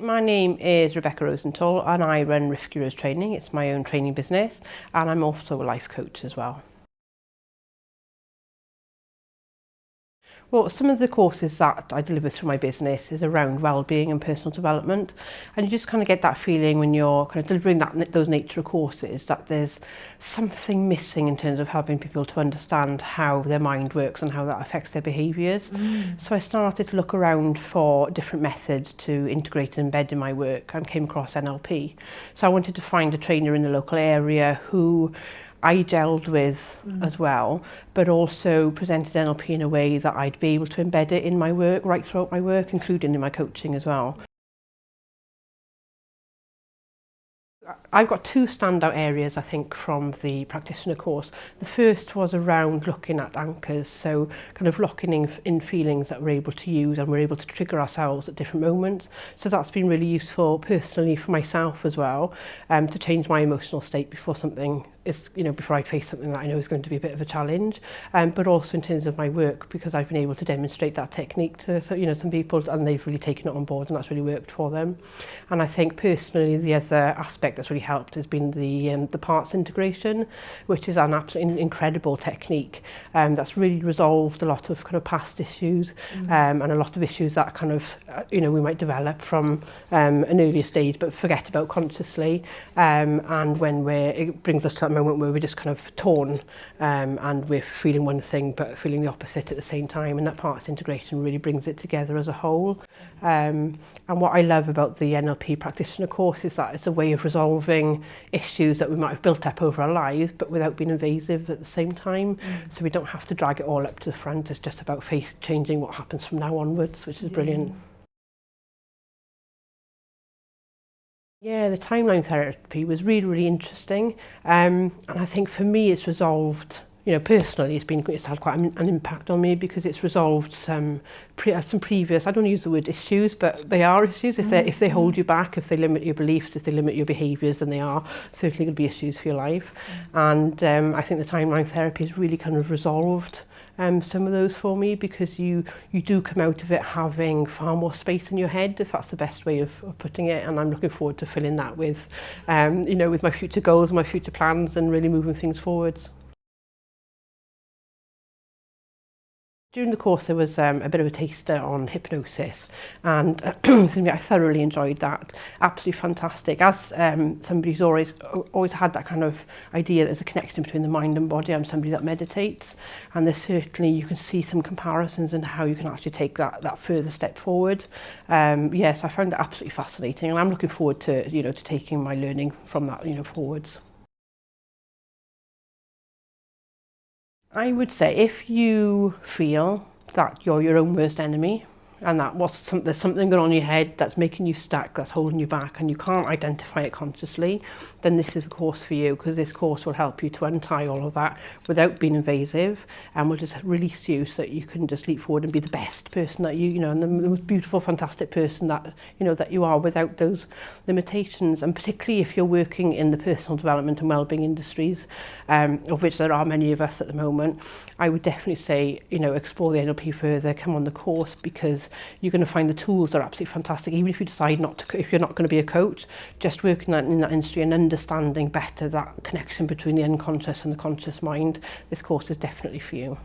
My name is Rebecca Rosenthal and I run Risk Heroes Training. It's my own training business and I'm also a life coach as well. Well, some of the courses that I deliver through my business is around well-being and personal development, and you just kind of get that feeling when you're kind of delivering those nature courses that there's something missing in terms of helping people to understand how their mind works and how that affects their behaviours. So I started to look around for different methods to integrate and embed in my work and came across NLP. So I wanted to find a trainer in the local area who I gelled with as well, but also presented NLP in a way that I'd be able to embed it in my work, right throughout my work, including in my coaching as well. I've got two standout areas, I think, from the practitioner course. The first was around looking at anchors, so kind of locking in feelings that we're able to use and we're able to trigger ourselves at different moments. So that's been really useful personally for myself as well, to change my emotional state before something is, before I face something that I know is going to be a bit of a challenge, but also in terms of my work, because I've been able to demonstrate that technique to some people and they've really taken it on board and that's really worked for them. And I think personally the other aspect that's really helped has been the parts integration, which is an absolutely incredible technique that's really resolved a lot of kind of past issues and a lot of issues that kind of we might develop from an earlier stage but forget about consciously, and when it brings us to that moment where we're just kind of torn and we're feeling one thing but feeling the opposite at the same time, and that parts integration really brings it together as a whole. And what I love about the NLP Practitioner Course is that it's a way of resolving issues that we might have built up over our lives but without being invasive at the same time. So we don't have to drag it all up to the front. It's just about changing what happens from now onwards, which is brilliant. Yeah, the timeline therapy was really, really interesting. And I think for me it's resolved, personally it's had quite an impact on me because it's resolved some previous, I don't use the word issues, but they are issues. If they hold you back, if they limit your beliefs, if they limit your behaviours, then they are certainly going to be issues for your life. And I think the timeline therapy has really kind of resolved some of those for me, because you do come out of it having far more space in your head, if that's the best way of putting it, and I'm looking forward to filling that with with my future goals, my future plans, and really moving things forwards. During the course there was a bit of a taster on hypnosis, and I thoroughly enjoyed that. Absolutely fantastic. As somebody who's always had that kind of idea that there's a connection between the mind and body, I'm somebody that meditates, and there's certainly, you can see some comparisons in how you can actually take that further step forward. Yes, I found that absolutely fascinating, and I'm looking forward to to taking my learning from that forwards. I would say if you feel that you're your own worst enemy and that there's something going on in your head that's making you stuck, that's holding you back, and you can't identify it consciously, then this is the course for you, because this course will help you to untie all of that without being invasive, and will just release you so that you can just leap forward and be the best person that and the most beautiful, fantastic person that that you are, without those limitations. And particularly if you're working in the personal development and wellbeing industries, of which there are many of us at the moment, I would definitely say explore the NLP further, come on the course, because you're going to find the tools are absolutely fantastic. Even if you decide if you're not going to be a coach, just working in that industry and understanding better that connection between the unconscious and the conscious mind, this course is definitely for you.